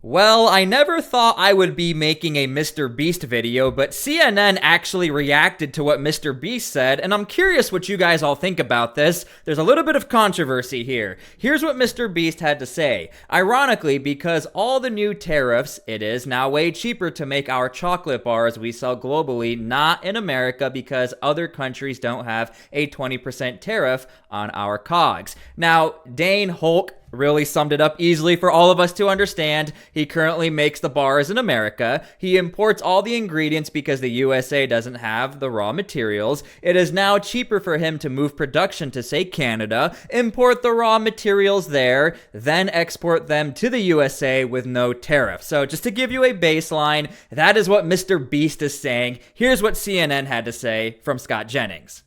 Well, I never thought I would be making a MrBeast video, but CNN actually reacted to what MrBeast said, and I'm curious what you guys all think about this. There's a little bit of controversy here. Here's what MrBeast had to say. Ironically, because all the new tariffs, it is now way cheaper to make our chocolate bars we sell globally, not in America, because other countries don't have a 20% tariff on our cogs. Now, Dane Hulk really summed it up easily for all of us to understand. He currently makes the bars in America. He imports all the ingredients because the USA doesn't have the raw materials. It is now cheaper for him to move production to, say, Canada, import the raw materials there, then export them to the USA with no tariff. So just to give you a baseline, that is what MrBeast is saying. Here's what CNN had to say from Scott Jennings.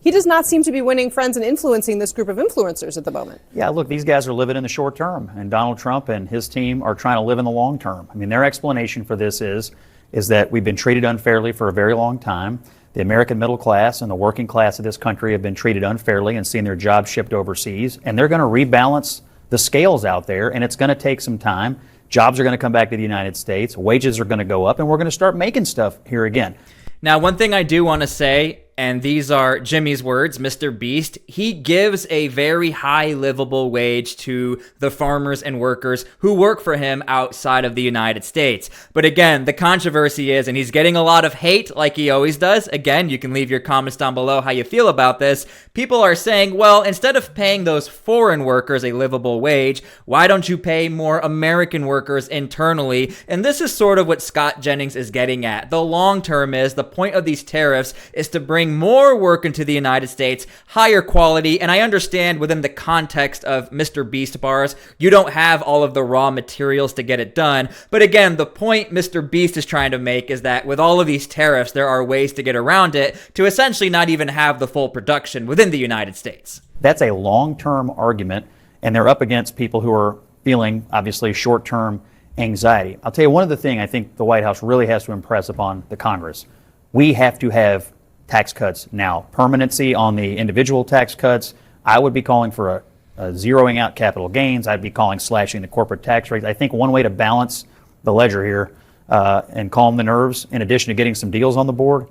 He does not seem to be winning friends and influencing this group of influencers at the moment. Yeah, look, these guys are living in the short term, and Donald Trump and his team are trying to live in the long term. I mean, their explanation for this is that we've been treated unfairly for a very long time. The American middle class and the working class of this country have been treated unfairly and seen their jobs shipped overseas, and they're going to rebalance the scales out there, and it's going to take some time. Jobs are going to come back to the United States, wages are going to go up, and we're going to start making stuff here again. Now, one thing I do want to say, and these are Jimmy's words, MrBeast, he gives a very high livable wage to the farmers and workers who work for him outside of the United States. But again, the controversy is, and he's getting a lot of hate like he always does. Again, you can leave your comments down below how you feel about this. People are saying, well, instead of paying those foreign workers a livable wage, why don't you pay more American workers internally? And this is sort of what Scott Jennings is getting at. The long term is, the point of these tariffs is to bring more work into the United States, higher quality, and I understand within the context of MrBeast bars, you don't have all of the raw materials to get it done, but again, the point MrBeast is trying to make is that with all of these tariffs, there are ways to get around it to essentially not even have the full production within the United States. That's a long-term argument, and they're up against people who are feeling, obviously, short-term anxiety. I'll tell you one other thing I think the White House really has to impress upon the Congress. We have to have tax cuts now. Permanency on the individual tax cuts. I would be calling for a zeroing out capital gains. I'd be calling slashing the corporate tax rates. I think one way to balance the ledger here and calm the nerves, in addition to getting some deals on the board,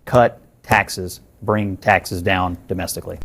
cut taxes, bring taxes down domestically.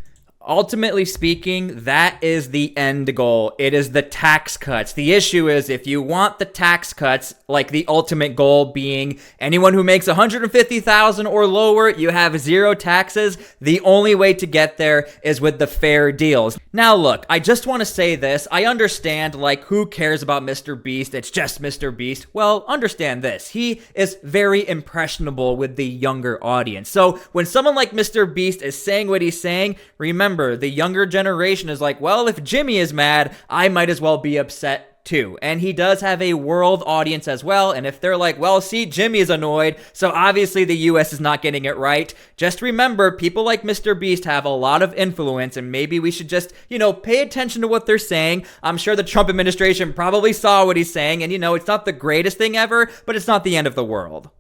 Ultimately speaking, that is the end goal. It is the tax cuts. The issue is if you want the tax cuts, like the ultimate goal being anyone who makes $150,000 or lower, you have zero taxes. The only way to get there is with the fair deals. Now look, I just want to say this. I understand, like, who cares about MrBeast? It's just MrBeast. Well, understand this. He is very impressionable with the younger audience. So when someone like MrBeast is saying what he's saying, remember, the younger generation is like, well, if Jimmy is mad, I might as well be upset too. And he does have a world audience as well. And if they're like, well, see, Jimmy is annoyed, so obviously the US is not getting it right. Just remember, people like MrBeast have a lot of influence, and maybe we should just, pay attention to what they're saying. I'm sure the Trump administration probably saw what he's saying, and it's not the greatest thing ever, but it's not the end of the world.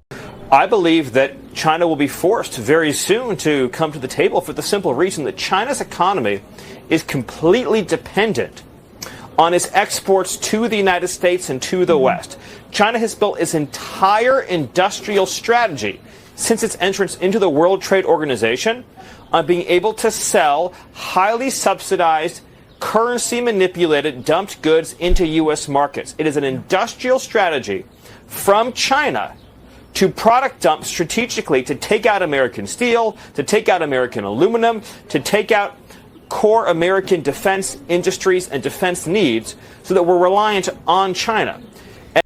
I believe that China will be forced very soon to come to the table for the simple reason that China's economy is completely dependent on its exports to the United States and to the West. China has built its entire industrial strategy since its entrance into the World Trade Organization on being able to sell highly subsidized, currency manipulated, dumped goods into U.S. markets. It is an industrial strategy from China to product dump strategically to take out American steel, to take out American aluminum, to take out core American defense industries and defense needs so that we're reliant on China.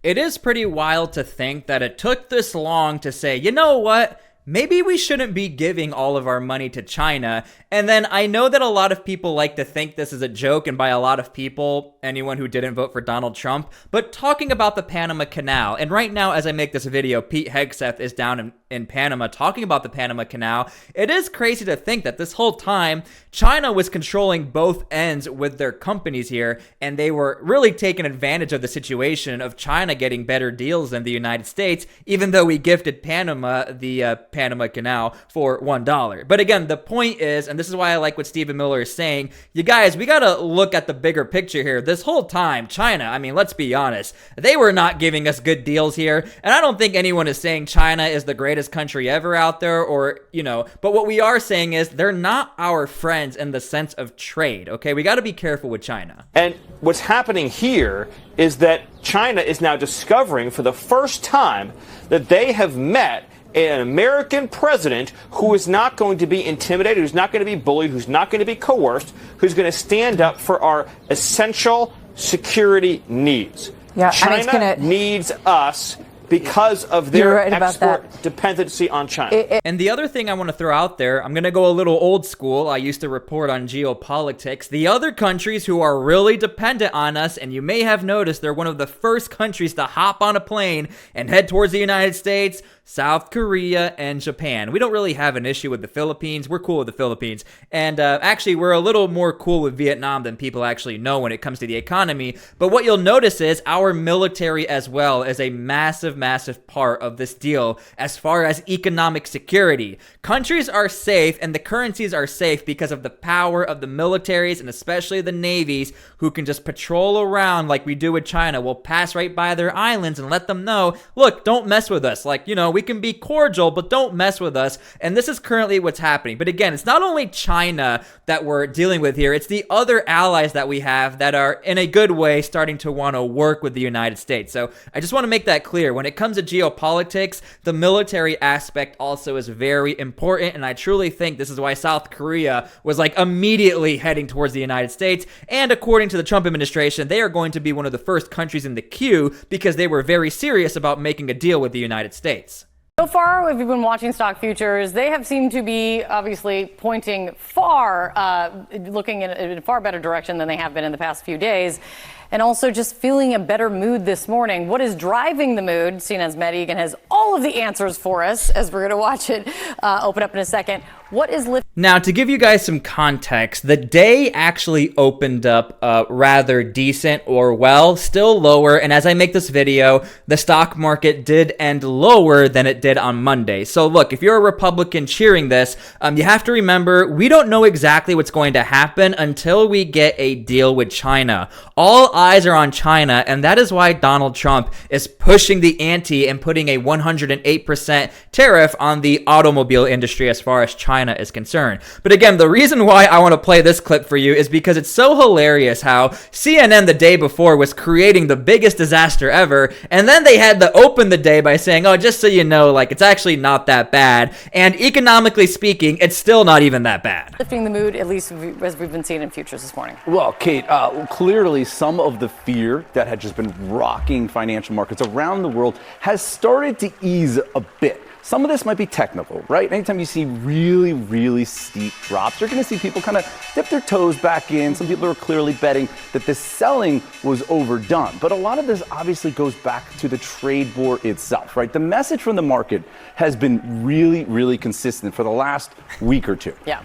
It is pretty wild to think that it took this long to say, you know what? Maybe we shouldn't be giving all of our money to China. And then I know that a lot of people like to think this is a joke, and by a lot of people, anyone who didn't vote for Donald Trump, but talking about the Panama Canal. And right now, as I make this video, Pete Hegseth is down in Panama talking about the Panama Canal. It is crazy to think that this whole time China was controlling both ends with their companies here, and they were really taking advantage of the situation of China getting better deals than the United States, even though we gifted Panama the Panama Canal for $1. But again, the point is, and this is why I like what Stephen Miller is saying, you guys, we gotta look at the bigger picture here. This whole time, China, I mean, let's be honest, they were not giving us good deals here, and I don't think anyone is saying China is the greatest country ever out there, or, you know, but what we are saying is they're not our friends in the sense of trade, okay? We gotta be careful with China. And what's happening here is that China is now discovering for the first time that they have met an American president who is not going to be intimidated, who's not going to be bullied, who's not going to be coerced, who's going to stand up for our essential security needs. Yeah, China needs us because of their export dependency on China. And the other thing I want to throw out there, I'm going to go a little old school. I used to report on geopolitics. The other countries who are really dependent on us, and you may have noticed they're one of the first countries to hop on a plane and head towards the United States, South Korea, and Japan. We don't really have an issue with the Philippines. We're cool with the Philippines. And actually, we're a little more cool with Vietnam than people actually know when it comes to the economy. But what you'll notice is our military as well is a massive part of this deal as far as economic security. Countries are safe and the currencies are safe because of the power of the militaries and especially the navies who can just patrol around like we do with China. We'll pass right by their islands and let them know, look, don't mess with us. Like, you know, we can be cordial, but don't mess with us. And this is currently what's happening. But again, it's not only China that we're dealing with here, it's the other allies that we have that are in a good way starting to want to work with the United States. So I just want to make that clear. When it comes to geopolitics, the military aspect also is very important, and I truly think this is why South Korea was like immediately heading towards the United States, and according to the Trump administration, they are going to be one of the first countries in the queue because they were very serious about making a deal with the United States. So far, if you've been watching stock futures, they have seemed to be obviously pointing looking in a far better direction than they have been in the past few days. And also just feeling a better mood this morning. What is driving the mood? CNN's Matt Egan has all of the answers for us as we're going to watch it open up in a second. What is lifting? Now, to give you guys some context, the day actually opened up rather decent or well, still lower. And as I make this video, the stock market did end lower than it did on Monday. So look, if you're a Republican cheering this, you have to remember, we don't know exactly what's going to happen until we get a deal with China. All eyes are on China, and that is why Donald Trump is pushing the ante and putting a 108% tariff on the automobile industry as far as China is concerned. But again, the reason why I want to play this clip for you is because it's so hilarious how CNN the day before was creating the biggest disaster ever, and then they had to open the day by saying, oh, just so you know, like, it's actually not that bad, and economically speaking, it's still not even that bad. Lifting the mood, at least as we've been seeing in futures this morning. Well, Kate, clearly some of the fear that had just been rocking financial markets around the world has started to ease a bit. Some of this might be technical, right? Anytime you see really, really steep drops, you're going to see people kind of dip their toes back in. Some people are clearly betting that this selling was overdone. But a lot of this obviously goes back to the trade war itself, right? The message from the market has been really, really consistent for the last week or two. Yeah.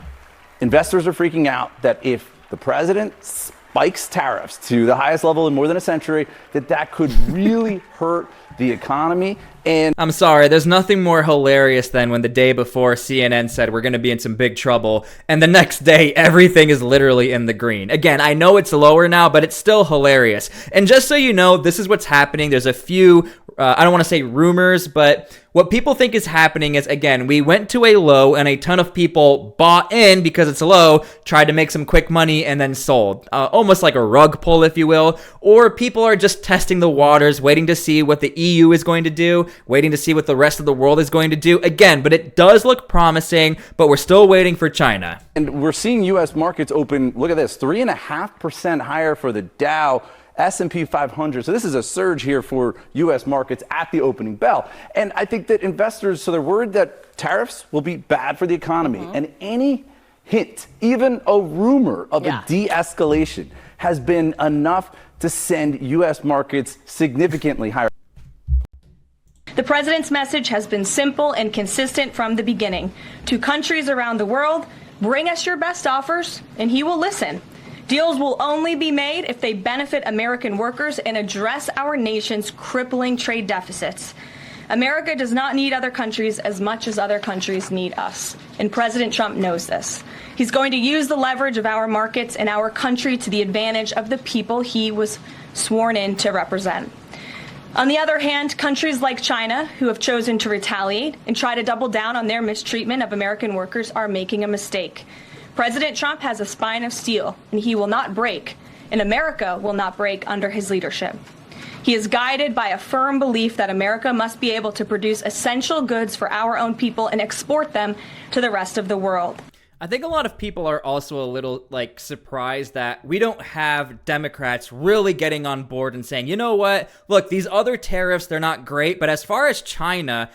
Investors are freaking out that if the president spikes tariffs to the highest level in more than a century, that could really hurt the economy. And I'm sorry, there's nothing more hilarious than when the day before CNN said we're going to be in some big trouble, and the next day everything is literally in the green. Again, I know it's lower now, but it's still hilarious. And just so you know, this is what's happening. There's a few, I don't want to say rumors, but what people think is happening is, again, we went to a low and a ton of people bought in because it's low, tried to make some quick money, and then sold. Almost like a rug pull, if you will. Or people are just testing the waters, waiting to see what the EU is going to do, waiting to see what the rest of the world is going to do. Again, but it does look promising, but we're still waiting for China. And we're seeing U.S. markets open, look at this, 3.5% higher for the Dow, S&P 500. So this is a surge here for U.S. markets at the opening bell. And I think that investors, so they're worried that tariffs will be bad for the economy. And any hint, even a rumor of a de-escalation has been enough to send U.S. markets significantly higher. The president's message has been simple and consistent from the beginning. To countries around the world, bring us your best offers, and he will listen. Deals will only be made if they benefit American workers and address our nation's crippling trade deficits. America does not need other countries as much as other countries need us, and President Trump knows this. He's going to use the leverage of our markets and our country to the advantage of the people he was sworn in to represent. On the other hand, countries like China, who have chosen to retaliate and try to double down on their mistreatment of American workers, are making a mistake. President Trump has a spine of steel, and he will not break, and America will not break under his leadership. He is guided by a firm belief that America must be able to produce essential goods for our own people and export them to the rest of the world. I think a lot of people are also a little surprised that we don't have Democrats really getting on board and saying, you know what, look, these other tariffs, they're not great, but as far as China,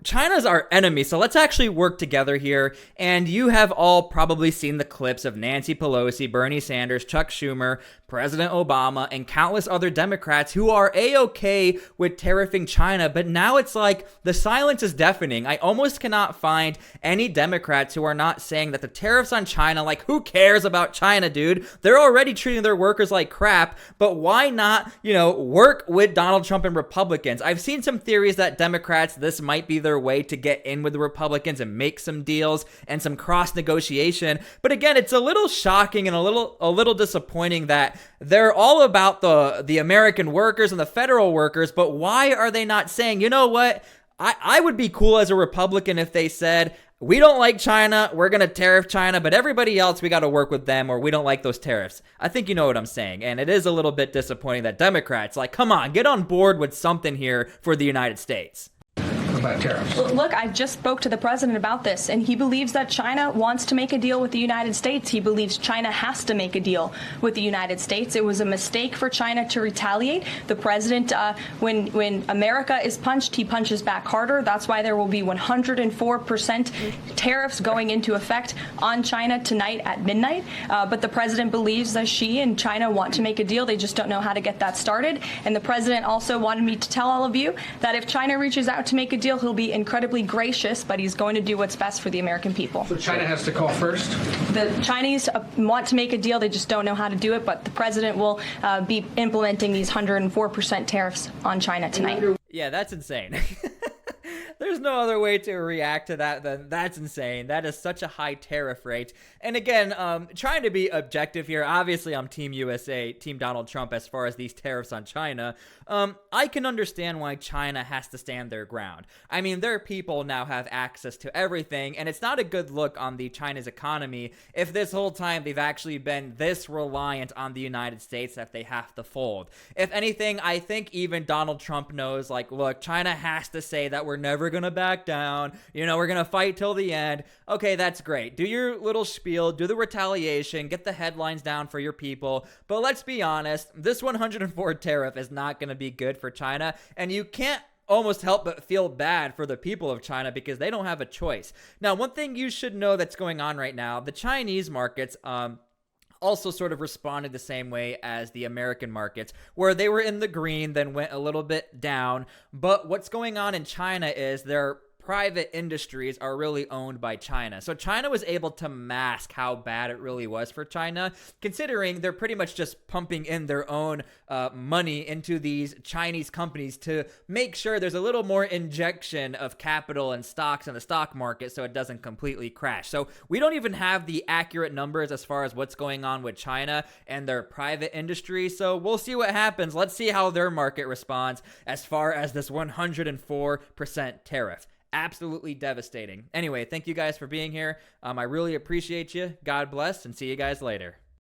China's our enemy, so let's actually work together here. And you have all probably seen the clips of Nancy Pelosi, Bernie Sanders, Chuck Schumer, President Obama, and countless other Democrats who are A-okay with tariffing China, but now it's like the silence is deafening. I almost cannot find any Democrats who are not saying that the tariffs on China, who cares about China, dude? They're already treating their workers like crap, but why not, work with Donald Trump and Republicans? I've seen some theories that Democrats, this might be their way to get in with the Republicans and make some deals and some cross negotiation. But again, it's a little shocking and a little disappointing that they're all about the American workers and the federal workers, but why are they not saying, you know what? I would be cool as a Republican if they said, we don't like China, we're going to tariff China, but everybody else, we got to work with them, or we don't like those tariffs. I think you know what I'm saying. And it is a little bit disappointing that Democrats, come on, get on board with something here for the United States. About tariffs. Look, I just spoke to the president about this, and he believes that China wants to make a deal with the United States. He believes China has to make a deal with the United States. It was a mistake for China to retaliate. The president, when America is punched, he punches back harder. That's why there will be 104% tariffs going into effect on China tonight at midnight. But the president believes that she and China want to make a deal. They just don't know how to get that started. And the president also wanted me to tell all of you that if China reaches out to make a deal, he'll be incredibly gracious, but he's going to do what's best for the American people. So China has to call first? The Chinese want to make a deal. They just don't know how to do it, but the president will be implementing these 104% tariffs on China tonight. Yeah, that's insane. There's no other way to react to that than that's insane. That is such a high tariff rate. And again, trying to be objective here, obviously I'm Team USA, Team Donald Trump as far as these tariffs on China. I can understand why China has to stand their ground. I mean, their people now have access to everything, and it's not a good look on the China's economy if this whole time they've actually been this reliant on the United States that they have to fold. If anything, I think even Donald Trump knows, look, China has to say that we're never gonna back down, we're gonna fight till the end. Okay, that's great. Do your little spiel, do the retaliation, get the headlines down for your people, but let's be honest, this 104 tariff is not gonna be good for China, and you can't almost help but feel bad for the people of China because they don't have a choice. Now, one thing you should know that's going on right now, the Chinese markets, also sort of responded the same way as the American markets, where they were in the green, then went a little bit down. But what's going on in China is their private industries are really owned by China. So China was able to mask how bad it really was for China, considering they're pretty much just pumping in their own money into these Chinese companies to make sure there's a little more injection of capital and stocks in the stock market so it doesn't completely crash. So we don't even have the accurate numbers as far as what's going on with China and their private industry. So we'll see what happens. Let's see how their market responds as far as this 104% tariff. Absolutely devastating. Anyway, thank you guys for being here. I really appreciate you. God bless, and see you guys later.